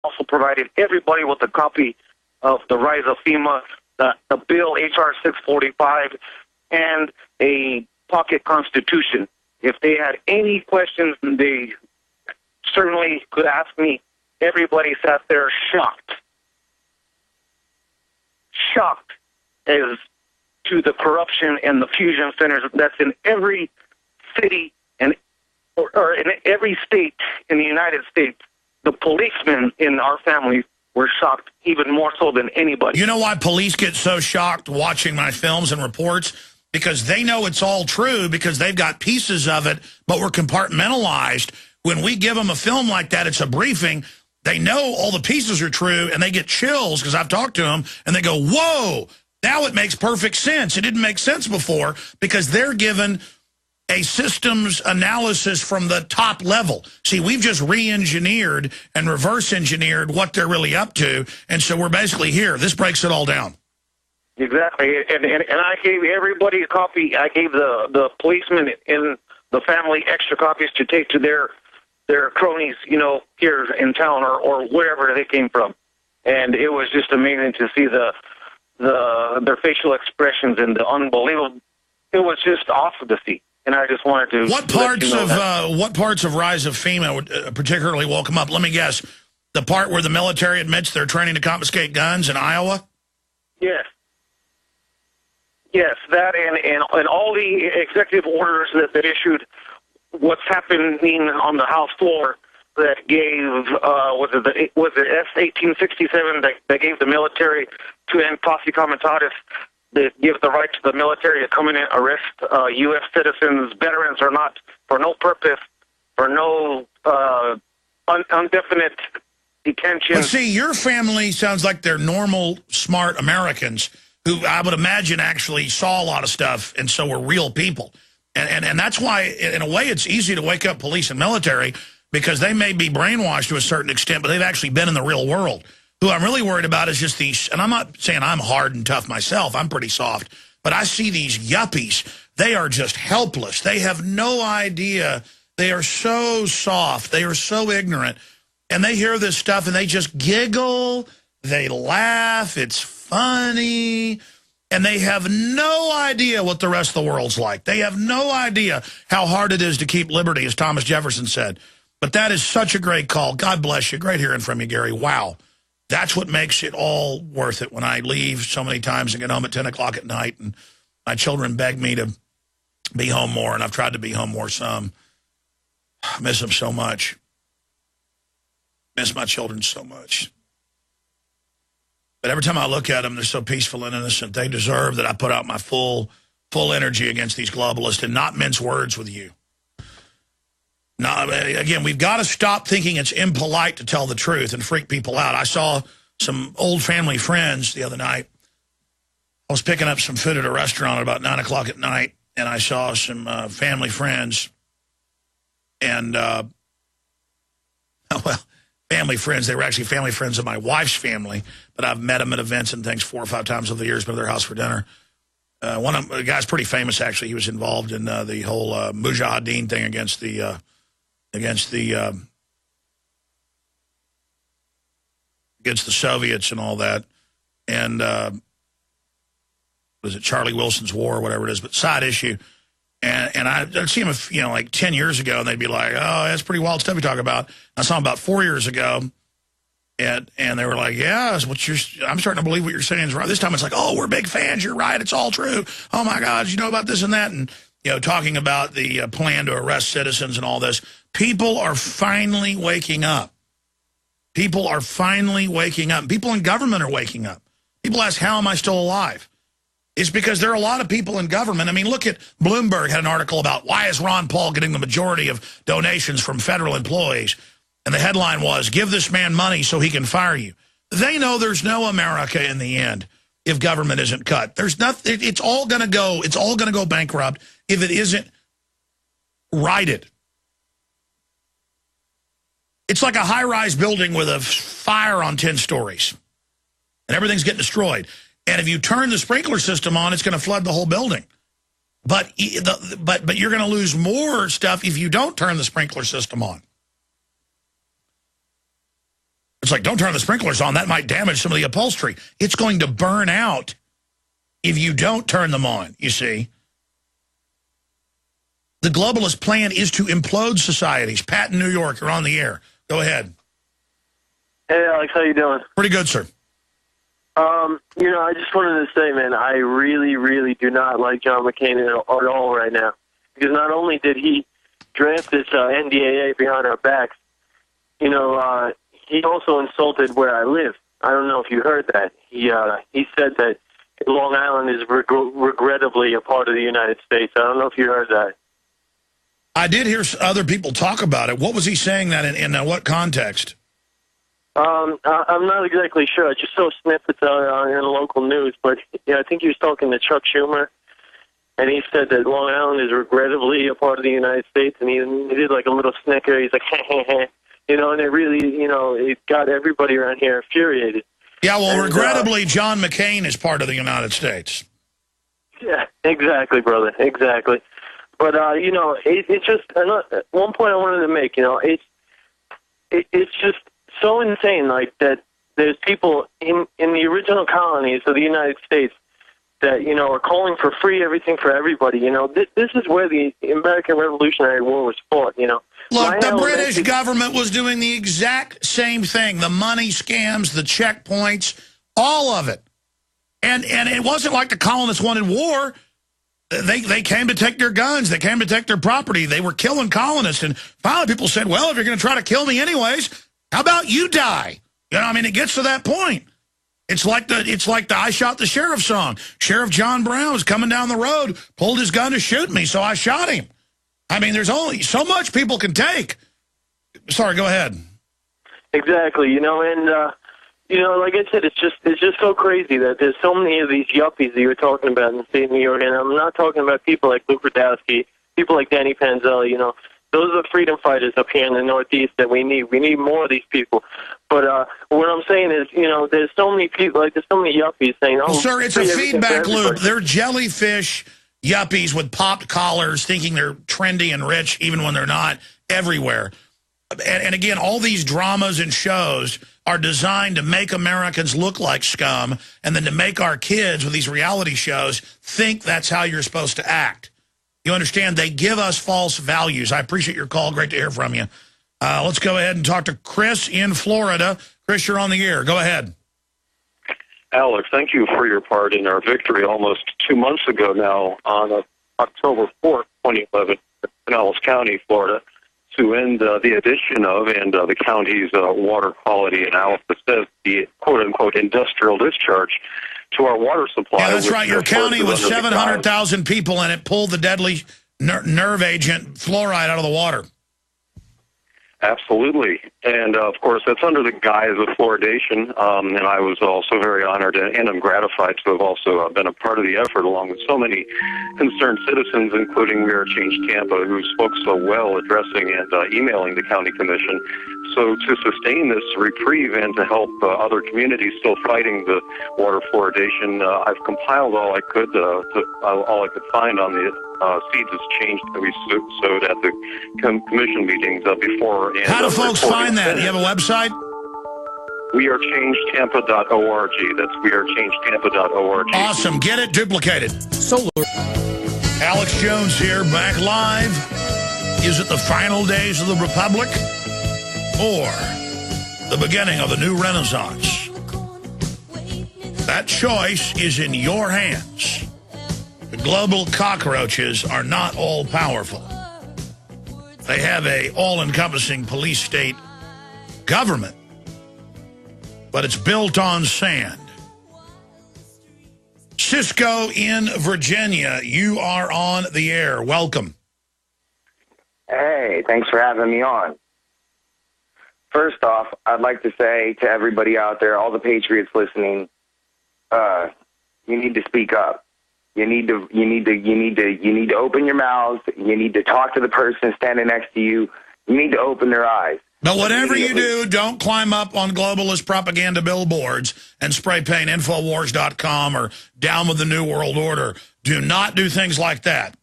also provided everybody with a copy of The Rise of FEMA, the bill H.R. 645, and a pocket constitution. If they had any questions, they certainly could ask me. Everybody sat there shocked as to the corruption and the fusion centers that's in every city and or in every state in the United States. The policemen in our family were shocked even more so than anybody. You know why police get so shocked watching my films and reports? Because they know it's all true because they've got pieces of it, but we're compartmentalized. When we give them a film like that, it's a briefing. They know all the pieces are true, and they get chills because I've talked to them, and they go, whoa, now it makes perfect sense. It didn't make sense before because they're given a systems analysis from the top level. See, we've just re-engineered and reverse-engineered what they're really up to, and so we're basically here. This breaks it all down. Exactly, and I gave everybody a copy. I gave the policemen in the family extra copies to take to their cronies, you know, here in town or wherever they came from. And it was just amazing to see their facial expressions and the unbelievable. It was just awesome to see. And I just wanted to. What parts of Rise of FEMA would particularly will come up? Let me guess. The part where the military admits they're training to confiscate guns in Iowa? Yes. Yes, that and all the executive orders that issued. What's happening on the House floor that gave was it S 1867 that gave the military to end posse comitatus, that give the right to the military to come in and arrest U.S. citizens, veterans or not, for no purpose, for no indefinite detention. But see, your family sounds like they're normal, smart Americans who I would imagine actually saw a lot of stuff and so were real people. And that's why, in a way, it's easy to wake up police and military because they may be brainwashed to a certain extent, but they've actually been in the real world. Who I'm really worried about is just these, and I'm not saying I'm hard and tough myself. I'm pretty soft. But I see these yuppies. They are just helpless. They have no idea. They are so soft. They are so ignorant. And they hear this stuff, and they just giggle. They laugh. It's funny. And they have no idea what the rest of the world's like. They have no idea how hard it is to keep liberty, as Thomas Jefferson said. But that is such a great call. God bless you. Great hearing from you, Gary. Wow. That's what makes it all worth it when I leave so many times and get home at 10 o'clock at night and my children beg me to be home more, and I've tried to be home more some. I miss them so much. Miss my children so much. But every time I look at them, they're so peaceful and innocent. They deserve that I put out my full energy against these globalists and not mince words with you. Now, again, we've got to stop thinking it's impolite to tell the truth and freak people out. I saw some old family friends the other night. I was picking up some food at a restaurant at about 9 o'clock at night, and I saw some family friends. And, well, family friends. They were actually family friends of my wife's family, but I've met them at events and things 4 or 5 times over the years, been to their house for dinner. One of the guys pretty famous, actually. He was involved in the whole Mujahideen thing against the Soviets and all that. And was it Charlie Wilson's War or whatever it is, but side issue. And I'd see them, you know, like 10 years ago, and they'd be like, oh, that's pretty wild stuff you talk about. I saw them about 4 years ago, and they were like, yeah, I'm starting to believe what you're saying is right. This time it's like, oh, we're big fans. You're right. It's all true. Oh, my God, you know about this and that? And, you know, talking about the plan to arrest citizens and all this. People are finally waking up. People are finally waking up. People in government are waking up. People ask, how am I still alive? It's because there are a lot of people in government. I mean, look at Bloomberg had an article about why is Ron Paul getting the majority of donations from federal employees? And the headline was, give this man money so he can fire you. They know there's no America in the end if government isn't cut. There's nothing. It's all going to go bankrupt if it isn't righted. It's like a high-rise building with a fire on 10 stories. And everything's getting destroyed. And if you turn the sprinkler system on, it's going to flood the whole building. But you're going to lose more stuff if you don't turn the sprinkler system on. It's like, don't turn the sprinklers on. That might damage some of the upholstery. It's going to burn out if you don't turn them on, you see. The globalist plan is to implode societies. Pat in New York, you're on the air. Go ahead. Hey, Alex, how you doing? Pretty good, sir. I just wanted to say, man, I really, really do not like John McCain at all right now. Because not only did he draft this NDAA behind our backs, he also insulted where I live. I don't know if you heard that. He said that Long Island is regrettably a part of the United States. I don't know if you heard that. I did hear other people talk about it. What was he saying that in what context? I'm not exactly sure. I just saw snippets in the local news, but I think he was talking to Chuck Schumer, and he said that Long Island is regrettably a part of the United States, and he did like a little snicker. He's like, and it really, it got everybody around here infuriated. Yeah, well, and, regrettably, John McCain is part of the United States. Yeah, exactly, brother, exactly. But, it's just, one point I wanted to make, it's just so insane, like, that there's people in the original colonies of the United States that, are calling for free everything for everybody. This is where the American Revolutionary War was fought, Look, the British government was doing the exact same thing. The money scams, the checkpoints, all of it. And it wasn't like the colonists wanted war. They came to take their guns. They came to take their property. They were killing colonists. And finally people said, well, if you're going to try to kill me anyways, how about you die? It gets to that point. It's like the I Shot the Sheriff song. Sheriff John Brown was coming down the road, pulled his gun to shoot me, so I shot him. There's only so much people can take. Sorry, go ahead. Exactly, and like I said, it's just so crazy that there's so many of these yuppies that you were talking about in the state of New York, and I'm not talking about people like Luke Rudowski, people like Danny Panzella, those are the freedom fighters up here in the Northeast that we need. We need more of these people. But what I'm saying is, there's so many people, there's so many yuppies saying, oh, well, sir, it's a feedback loop. They're jellyfish yuppies with popped collars thinking they're trendy and rich even when they're not, everywhere. And again, all these dramas and shows are designed to make Americans look like scum and then to make our kids with these reality shows think that's how you're supposed to act. You understand? They give us false values. I appreciate your call. Great to hear from you. Let's go ahead and talk to Chris in Florida. Chris, you're on the air. Go ahead. Alex, thank you for your part in our victory almost 2 months ago now on October 4th, 2011, in Pinellas County, Florida, to end the addition of and the county's water quality analysis of the quote-unquote industrial discharge to our water supply. Yeah, that's right. Your county was 700,000 people, and it pulled the deadly nerve agent fluoride out of the water. Absolutely. And, of course, that's under the guise of fluoridation. And I was also very honored and I'm gratified to have also been a part of the effort along with so many concerned citizens, including We Are Change Tampa, who spoke so well addressing and emailing the county commission. So to sustain this reprieve and to help other communities still fighting the water fluoridation, I've compiled all I could find on the seeds has changed that we sowed at the commission meetings before. And, how do folks find that? Do you have a website? WeAreChangeTampa.org. That's WeAreChangeTampa.org. Awesome. Get it duplicated. Solar. Alex Jones here, back live. Is it the final days of the Republic or the beginning of the new Renaissance? That choice is in your hands. The global cockroaches are not all-powerful. They have a all-encompassing police state government, but it's built on sand. Cisco in Virginia, you are on the air. Welcome. Hey, thanks for having me on. First off, I'd like to say to everybody out there, all the patriots listening, you need to speak up. You need to open your mouths. You need to talk to the person standing next to you. You need to open their eyes. But whatever you do, don't climb up on globalist propaganda billboards and spray paint Infowars.com or Down with the New World Order. Do not do things like that.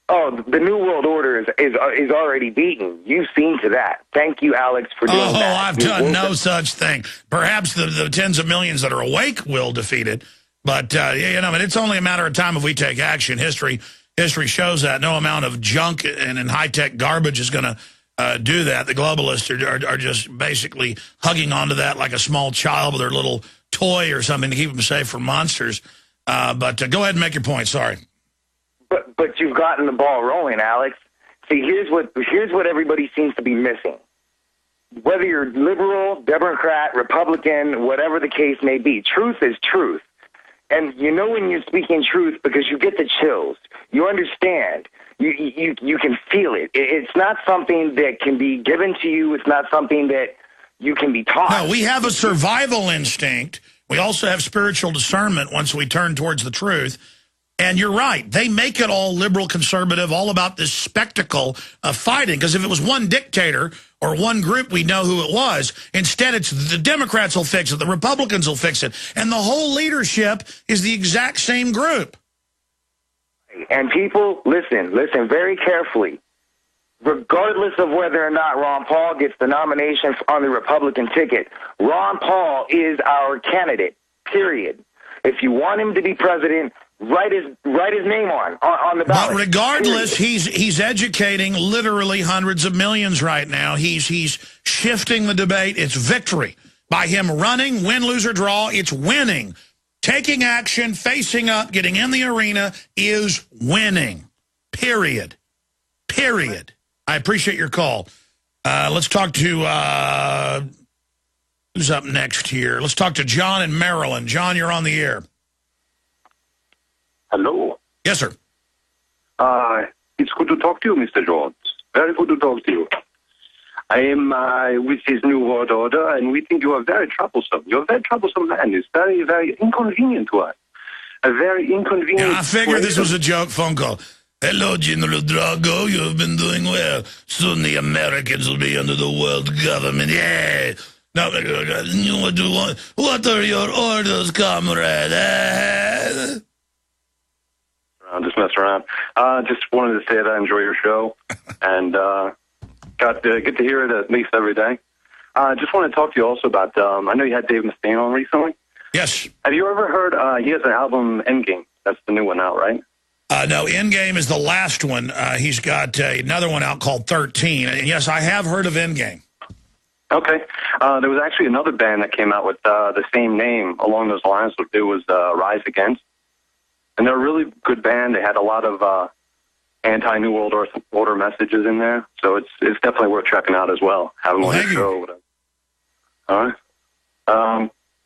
Oh, the New World Order is already beaten. You've seen to that. Thank you, Alex, for doing that. Oh, I've done no such thing. Perhaps the tens of millions that are awake will defeat it. But, it's only a matter of time if we take action. History shows that. No amount of junk and high-tech garbage is going to do that. The globalists are just basically hugging onto that like a small child with their little toy or something to keep them safe from monsters. But go ahead and make your point. Sorry. But you've gotten the ball rolling, Alex. See, here's what everybody seems to be missing. Whether you're liberal, Democrat, Republican, whatever the case may be, truth is truth. And you know when you're speaking truth because you get the chills. You understand. You can feel it. It's not something that can be given to you. It's not something that you can be taught. No, we have a survival instinct. We also have spiritual discernment once we turn towards the truth. And you're right. They make it all liberal, conservative, all about this spectacle of fighting. Because if it was one dictator or one group, we know who it was. Instead, it's the Democrats will fix it. The Republicans will fix it. And the whole leadership is the exact same group. And people, listen very carefully. Regardless of whether or not Ron Paul gets the nomination on the Republican ticket, Ron Paul is our candidate, period. If you want him to be president, write his name on the ballot. But regardless, he's educating literally hundreds of millions right now. He's shifting the debate. It's victory. By him running, win, lose, or draw, it's winning. Taking action, facing up, getting in the arena is winning. Period. Period. I appreciate your call. Let's talk to, who's up next here? Let's talk to John in Maryland. John, you're on the air. Hello. Yes, sir. It's good to talk to you, Mr. George. Very good to talk to you. I am with his New World Order, and we think you are very troublesome. You're a very troublesome man. It's very, very inconvenient to us. A very inconvenient... Yeah, I figured this was a joke phone call. Hello, General Drago. You have been doing well. Soon the Americans will be under the world government. Yeah. No, what are your orders, comrade? Just mess around. Just wanted to say that I enjoy your show, and get to hear it at least every day. Just want to talk to you also about, I know you had Dave Mustaine on recently. Yes. Have you ever heard, he has an album, Endgame. That's the new one out, right? No, Endgame is the last one. He's got another one out called 13. And yes, I have heard of Endgame. Okay. There was actually another band that came out with the same name along those lines. It was Rise Against. And they're a really good band. They had a lot of anti-New World Order messages in there. So it's definitely worth checking out as well. Have them on your show. Whatever. All right.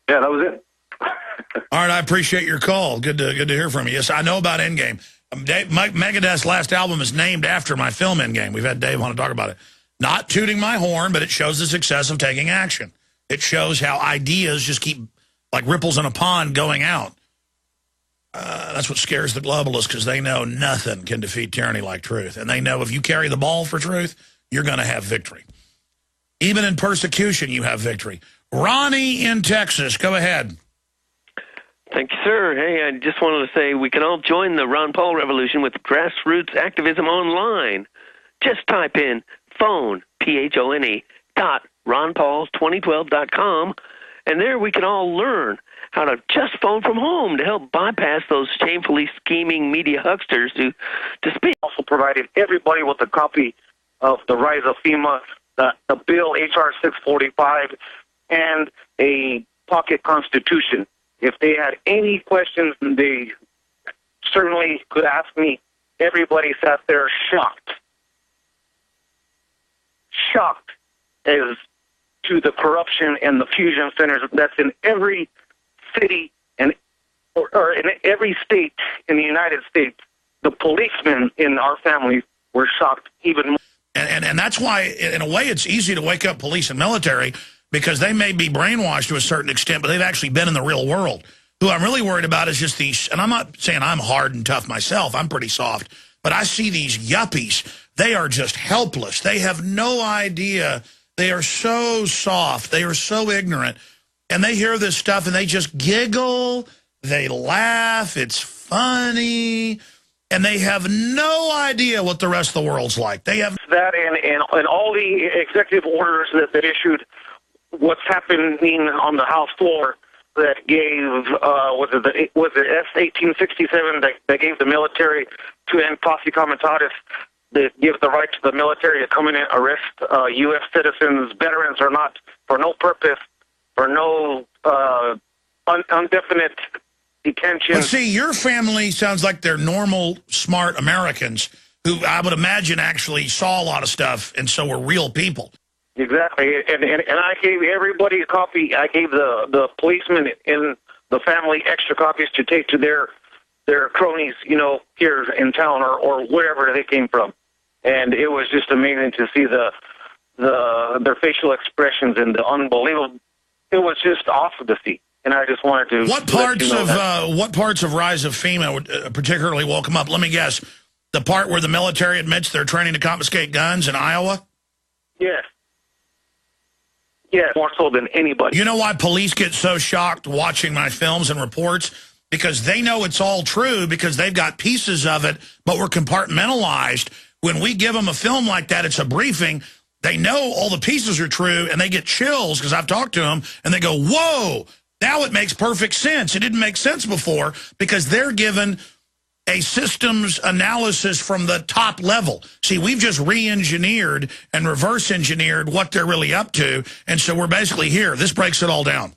Yeah, that was it. All right, I appreciate your call. Good to hear from you. Yes, I know about Endgame. Megadeth's last album is named after my film Endgame. We've had Dave on to talk about it. Not tooting my horn, but it shows the success of taking action. It shows how ideas just keep, like ripples in a pond, going out. That's what scares the globalists, because they know nothing can defeat tyranny like truth. And they know if you carry the ball for truth, you're going to have victory. Even in persecution, you have victory. Ronnie in Texas, go ahead. Thank you, sir. Hey, I just wanted to say we can all join the Ron Paul revolution with grassroots activism online. Just type in phone, PHONE, .ronpauls2012.com, and there we can all learn how to just phone from home to help bypass those shamefully scheming media hucksters to speak. Also provided everybody with a copy of the Rise of FEMA, the bill HR 645, and a pocket constitution. If they had any questions, they certainly could ask me. Everybody sat there shocked as to the corruption and the fusion centers that's in every city and or in every state in the United States. The policemen in our family were shocked even more. And that's why, in a way, it's easy to wake up police and military, because they may be brainwashed to a certain extent, but they've actually been in the real world. Who I'm really worried about is just these, and I'm not saying I'm hard and tough myself, I'm pretty soft, but I see these yuppies. They are just helpless. They have no idea. They are so soft. They are so ignorant. And they hear this stuff and they just giggle. They laugh. It's funny. and they have no idea what the rest of the world's like. They have that and all the executive orders that they issued, what's happening on the House floor that gave, was it S-1867 that gave the military to end posse comitatus, that gives the right to the military to come in and arrest U.S. citizens, veterans or not, for no purpose, for no undefinite detention. But see, your family sounds like they're normal, smart Americans who I would imagine actually saw a lot of stuff and so were real people. Exactly, and I gave everybody a copy. I gave the policemen in the family extra copies to take to their cronies, you know, here in town or wherever they came from. And it was just amazing to see their facial expressions and the unbelievable. It was just awesome to see. And I just wanted to. What parts of Rise of FEMA would particularly woke them up? Let me guess, the part where the military admits they're training to confiscate guns in Iowa. Yes. Yes, more so than anybody. You know why police get so shocked watching my films and reports? Because they know it's all true because they've got pieces of it, but we're compartmentalized. When we give them a film like that, it's a briefing. They know all the pieces are true, and they get chills because I've talked to them, and they go, whoa, now it makes perfect sense. It didn't make sense before because they're given a systems analysis from the top level. See, we've just re-engineered and reverse-engineered what they're really up to, and so we're basically here. This breaks it all down.